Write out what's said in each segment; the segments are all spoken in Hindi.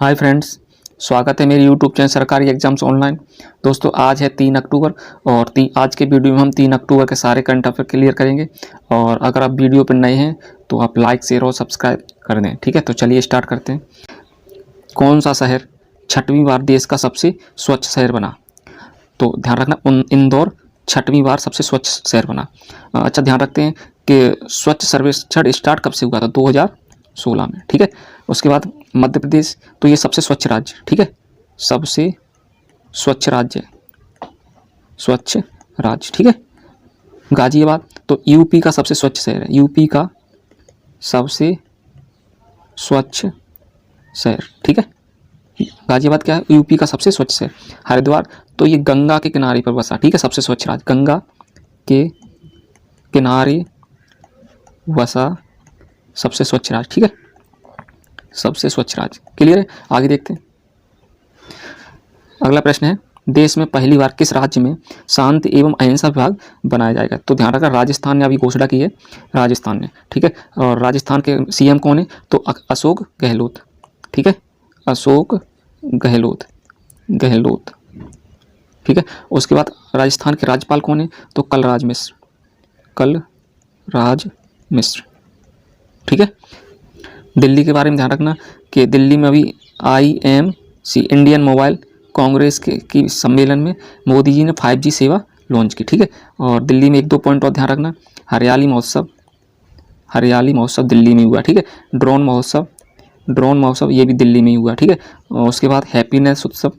हाय फ्रेंड्स, स्वागत है मेरे यूट्यूब चैनल सरकारी एग्जाम्स ऑनलाइन। दोस्तों आज है 3 अक्टूबर और आज के वीडियो में हम 3 अक्टूबर के सारे करंट अफेयर क्लियर करेंगे। और अगर आप वीडियो पर नए हैं तो आप लाइक शेयर और सब्सक्राइब कर दें। ठीक है, तो चलिए स्टार्ट करते हैं। कौन सा शहर 6वीं बार देश का सबसे स्वच्छ शहर बना? तो ध्यान रखना, इंदौर 6वीं बार सबसे स्वच्छ शहर बना। अच्छा, ध्यान रखते हैं कि स्वच्छ सर्वेक्षण स्टार्ट कब से हुआ था? 2016 में। ठीक है, उसके बाद मध्य प्रदेश, तो ये सबसे स्वच्छ राज्य, ठीक है, सबसे स्वच्छ राज्य, स्वच्छ राज्य, ठीक है। गाजियाबाद, तो यूपी का सबसे स्वच्छ शहर है, यूपी का सबसे स्वच्छ शहर, ठीक है। गाजियाबाद क्या है? यूपी का सबसे स्वच्छ शहर। हरिद्वार, तो ये गंगा के किनारे पर बसा, ठीक है, सबसे स्वच्छ राज्य, गंगा के किनारे बसा सबसे स्वच्छ राज्य, ठीक है, सबसे स्वच्छ राज्य। क्लियर है? आगे देखते हैं। अगला प्रश्न है, देश में पहली बार किस राज्य में शांति एवं अहिंसा विभाग बनाया जाएगा? तो ध्यान रखना, राजस्थान ने अभी घोषणा की है, राजस्थान ने, ठीक है। और राजस्थान के सीएम कौन है? तो अशोक गहलोत, ठीक है, अशोक गहलोत, गहलोत, ठीक है। उसके बाद राजस्थान के राज्यपाल कौन है? तो कलराज मिश्र, कलराज मिश्र, ठीक है। दिल्ली के बारे में ध्यान रखना कि दिल्ली में अभी IMC इंडियन मोबाइल कांग्रेस की सम्मेलन में मोदी जी ने 5G सेवा लॉन्च की, ठीक है। और दिल्ली में एक दो पॉइंट और ध्यान रखना, हरियाली महोत्सव, हरियाली महोत्सव दिल्ली में हुआ, ठीक है। ड्रोन महोत्सव, ड्रोन महोत्सव ये भी दिल्ली में ही हुआ, ठीक है। और उसके बाद हैप्पीनेस उत्सव,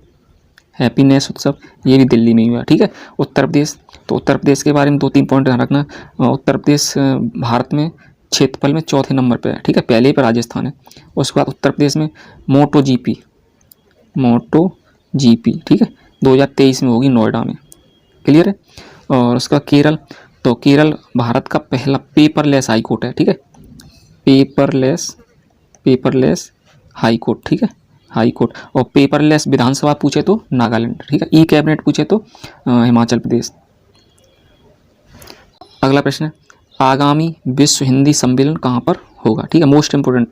हैप्पीनेस उत्सव ये भी दिल्ली में ही हुआ, ठीक है। उत्तर प्रदेश, तो उत्तर प्रदेश के बारे में दो तीन पॉइंट ध्यान रखना। उत्तर प्रदेश भारत में क्षेत्रफल में चौथे नंबर पे है, ठीक है, पहले पे राजस्थान है। उसके बाद उत्तर प्रदेश में मोटो जीपी, ठीक है, 2023 में होगी नोएडा में। क्लियर है? और उसका केरल, तो केरल भारत का पहला पेपरलेस हाई कोर्ट है, ठीक है, पेपरलेस हाई कोर्ट, ठीक है, हाई कोर्ट। और पेपरलेस विधानसभा पूछे तो नागालैंड, ठीक है। ई कैबिनेट पूछे तो हिमाचल प्रदेश। अगला प्रश्न है, आगामी विश्व हिंदी सम्मेलन कहाँ पर होगा? ठीक है, मोस्ट इंपोर्टेंट,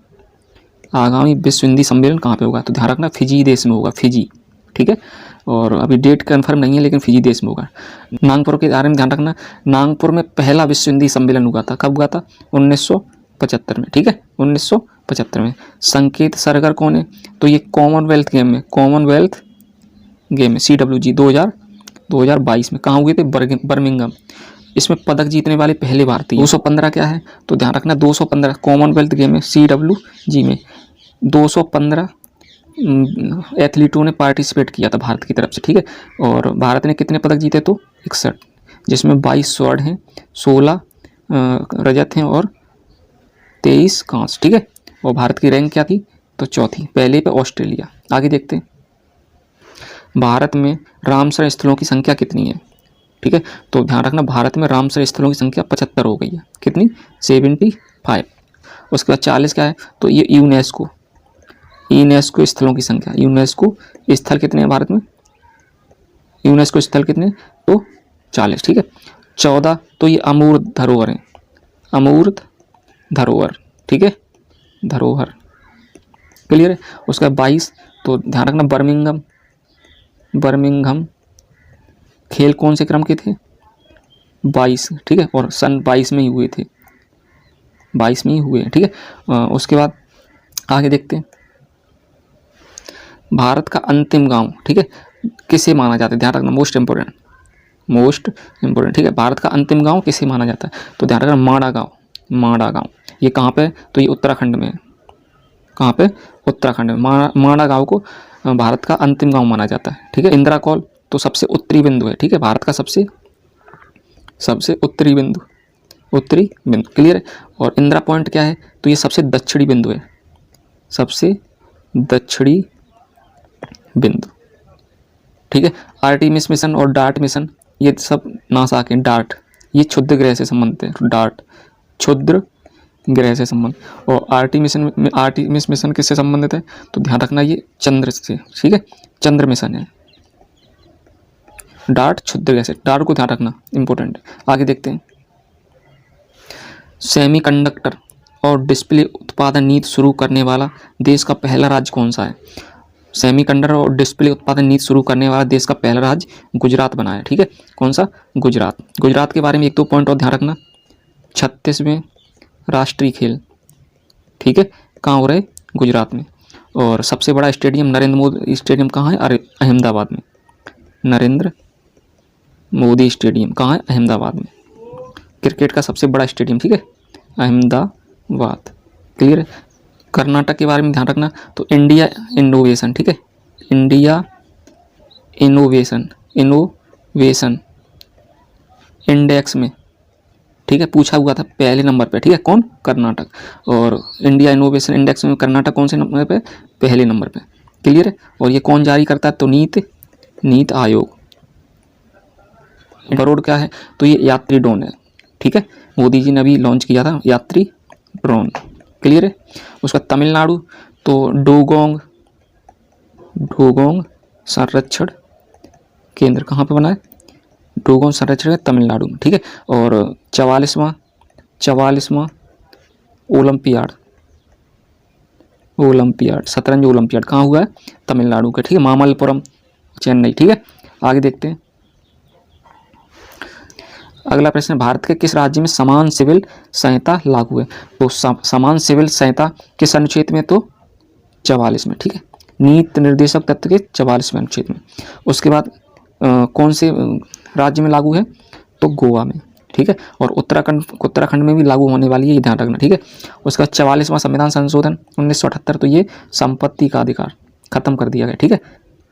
आगामी विश्व हिंदी सम्मेलन कहाँ पे होगा? तो ध्यान रखना, फिजी देश में होगा, फिजी, ठीक है। और अभी डेट कंफर्म नहीं है लेकिन फिजी देश में होगा। नागपुर के बारे में ध्यान रखना, नागपुर में पहला विश्व हिंदी सम्मेलन हुआ था, कब हुआ था? 1975 में, ठीक है, 1975 में। संकेत सरगर कौन है? तो ये कॉमनवेल्थ गेम में, कॉमनवेल्थ गेम में CWG 2022 में कहाँ हुए थे? बर्मिंघम। इसमें पदक जीतने वाले पहले भारतीय। 215 क्या है? तो ध्यान रखना, 215 कॉमनवेल्थ गेम में CWG में 215 एथलीटों ने पार्टिसिपेट किया था भारत की तरफ से, ठीक है। और भारत ने कितने पदक जीते? तो 61, जिसमें 22 स्वर्ण हैं, 16 रजत हैं और 23 कांस्य, ठीक है। और भारत की रैंक क्या थी? तो चौथी, पहले पे ऑस्ट्रेलिया। आगे देखते हैं, भारत में रामसर स्थलों की संख्या कितनी है? ठीक है, तो ध्यान रखना, भारत में रामसर स्थलों की संख्या 75 हो गई है। कितनी? 75। उसके बाद 40 क्या है? तो ये यूनेस्को स्थलों की संख्या, यूनेस्को स्थल कितने हैं भारत में? यूनेस्को स्थल कितने? तो 40, ठीक है। 14 तो ये अमूर्त धरोहर हैं, अमूर्त धरोहर, ठीक है, धरोहर। क्लियर है? उसका 22 तो ध्यान रखना, बर्मिंघम खेल कौन से क्रम के थे? 22, ठीक है, और सन 22 में ही हुए थे, 22 में ही हुए, ठीक है। उसके बाद आगे देखते हैं, भारत का अंतिम गांव, ठीक है, किसे माना जाता है? ध्यान रखना, मोस्ट इंपोर्टेंट, ठीक है, भारत का अंतिम गांव किसे माना जाता है? तो ध्यान रखना, माड़ा गांव। ये कहाँ पे? तो ये उत्तराखंड में है। कहाँ पे? उत्तराखंड में। माड़ा गांव को भारत का अंतिम गांव माना जाता है, ठीक है। इंदिरा कॉल, तो सबसे उत्तरी बिंदु है, ठीक है, भारत का सबसे उत्तरी बिंदु, क्लियर है। और इंदिरा पॉइंट क्या है? तो ये सबसे दक्षिणी बिंदु है, सबसे दक्षिणी बिंदु, ठीक है। आर्टेमिस मिशन और डार्ट मिशन ये सब नासा के, डार्ट ये क्षुद्र ग्रह से संबंधित है, डार्ट क्षुद्र ग्रह से संबंध। और आर्टेमिस मिशन किससे संबंधित है? तो ध्यान रखना, ये चंद्र से, ठीक है, चंद्र मिशन है। डार्ट क्षुद्र ग्रह से, डार्ट को ध्यान रखना, इंपॉर्टेंट। आगे देखते हैं, सेमीकंडक्टर और डिस्प्ले उत्पादन नीति शुरू करने वाला देश का पहला राज्य कौन सा है? सेमीकंडक्टर और डिस्प्ले उत्पादन नीति शुरू करने वाला देश का पहला राज्य गुजरात बना है, ठीक है। कौन सा? गुजरात। गुजरात के बारे में 1-2 पॉइंट और ध्यान रखना। 36वें राष्ट्रीय खेल, ठीक है, कहाँ हो रहे? गुजरात में। और सबसे बड़ा स्टेडियम नरेंद्र मोदी स्टेडियम कहाँ है? अरे अहमदाबाद में। नरेंद्र मोदी स्टेडियम कहाँ है? अहमदाबाद में। क्रिकेट का सबसे बड़ा स्टेडियम, ठीक है, अहमदाबाद। क्लियर है। कर्नाटक के बारे में ध्यान रखना। तो इंडिया इनोवेशन, ठीक है, इंडिया इनोवेशन इंडेक्स में, ठीक है, पूछा हुआ था पहले नंबर पे, ठीक है, कौन? कर्नाटक। और इंडिया इनोवेशन इंडेक्स में कर्नाटक कौन से नंबर पे? पहले नंबर पे। क्लियर है। और ये कौन जारी करता है? तो नीति आयोग। बरोड क्या है? तो ये यात्री ड्रोन है, ठीक है, मोदी जी ने अभी लॉन्च किया था यात्री ड्रोन। क्लियर है। उसका तमिलनाडु, तो डोगोंग संरक्षण केंद्र कहाँ पे बना है? डोगोंग संरक्षण है तमिलनाडु में, ठीक है। और 44वां ओलंपियाड शतरंज ओलंपियाड कहाँ हुआ है? तमिलनाडु का, ठीक है, मामल्लपुरम, चेन्नई, ठीक है। आगे देखते हैं। अगला प्रश्न, भारत के किस राज्य में समान सिविल संहिता लागू है? तो समान सिविल संहिता किस अनुच्छेद में? तो 44 में, ठीक है, नीति निर्देशक तत्व के 44वें अनुच्छेद में। उसके बाद कौन से राज्य में लागू है? तो गोवा में, ठीक है। और उत्तराखंड में भी लागू होने वाली है, ये ध्यान रखना, ठीक है। उसका 44वां संविधान संशोधन 1978, तो ये संपत्ति का अधिकार खत्म कर दिया गया, ठीक है।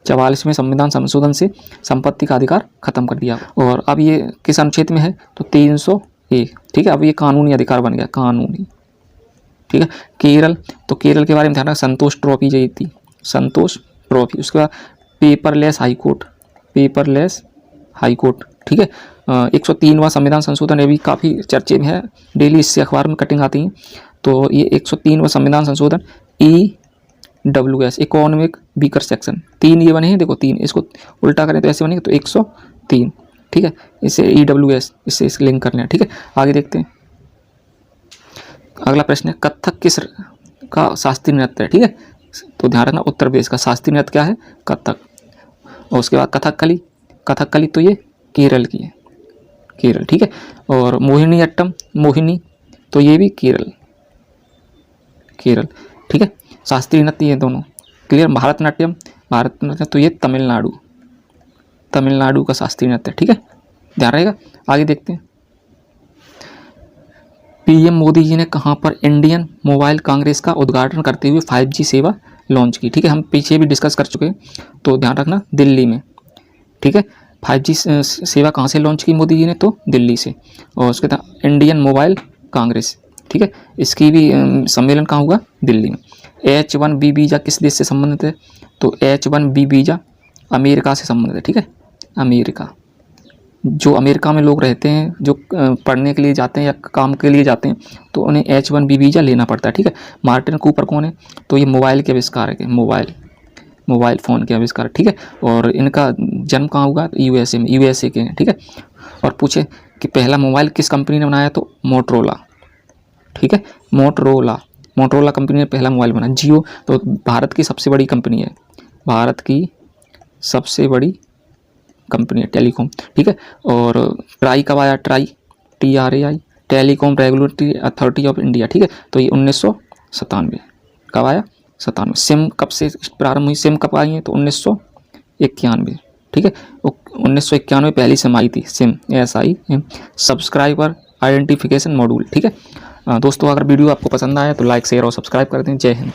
44वें संविधान संशोधन से संपत्ति का अधिकार खत्म कर दिया। और अब ये किस अनुच्छेद में है? तो 301, ठीक है। अब ये कानूनी अधिकार बन गया, कानूनी, ठीक है। केरल, तो केरल के बारे में ध्यान रखना, संतोष ट्रॉफी जीती, संतोष ट्रॉफी। उसके बाद पेपरलेस हाईकोर्ट, ठीक है। 103वां संविधान संशोधन, ये भी काफ़ी चर्चे में है, डेली इससे अखबार में कटिंग आती हैं। तो ये 103वां संविधान संशोधन EWS इकोनॉमिक वीकर सेक्शन, 3 ये बने हैं, देखो 3, इसको उल्टा करें तो ऐसे बनेंगे, तो 103, ठीक है। इसे EWS इससे लिंक कर लें, ठीक है। आगे देखते हैं। अगला प्रश्न है, कथक किस का शास्त्रीय नृत्य है? ठीक है, तो ध्यान रखना, उत्तर प्रदेश का शास्त्रीय नृत्य क्या है? कथक। और उसके बाद कथकली तो ये केरल की है, केरल, ठीक है। और मोहिनी तो ये भी केरल, ठीक है। शास्त्रीय नृत्य ये दोनों क्लियर। भारतनाट्यम तो ये तमिलनाडु का शास्त्रीय नृत्य, ठीक है, ध्यान रहेगा। आगे देखते हैं। पीएम मोदी जी ने कहाँ पर इंडियन मोबाइल कांग्रेस का उद्घाटन करते हुए 5G सेवा लॉन्च की? ठीक है, हम पीछे भी डिस्कस कर चुके हैं, तो ध्यान रखना, दिल्ली में, ठीक है। 5G सेवा कहाँ से लॉन्च की मोदी जी ने? तो दिल्ली से। और उसके बाद इंडियन मोबाइल कांग्रेस, ठीक है, इसकी भी सम्मेलन कहाँ हुआ? दिल्ली में। H1B वीज़ा किस देश से संबंधित है? तो H1B वीज़ा अमेरिका से संबंधित है, ठीक है। अमेरिका, जो अमेरिका में लोग रहते हैं, जो पढ़ने के लिए जाते हैं या काम के लिए जाते हैं, तो उन्हें H1B वीज़ा लेना पड़ता है, ठीक है। मार्टिन कूपर कौन है? तो ये मोबाइल के आविष्कारक है, मोबाइल फ़ोन के आविष्कार, ठीक है। और इनका जन्म कहाँ हुआ? USA में, USA के हैं, ठीक है। और पूछे कि पहला मोबाइल किस कंपनी ने बनाया? तो मोटरोला, ठीक है, मोटरोला कंपनी ने पहला मोबाइल बनाया। जियो तो भारत की सबसे बड़ी कंपनी है, भारत की सबसे बड़ी कंपनी है टेलीकॉम, ठीक है। और ट्राई कब आया? TRAI telecom regulatory authority of India, ठीक है। तो ये 1997 कब आया? 97। सिम कब से प्रारंभ हुई? सिम कब आई है? तो 1991, ठीक है। 1991 पहली सिम आई थी, SIM SIM, subscriber identification module, ठीक है। दोस्तों, अगर वीडियो आपको पसंद आया तो लाइक, शेयर और सब्सक्राइब कर दें। जय हिंद।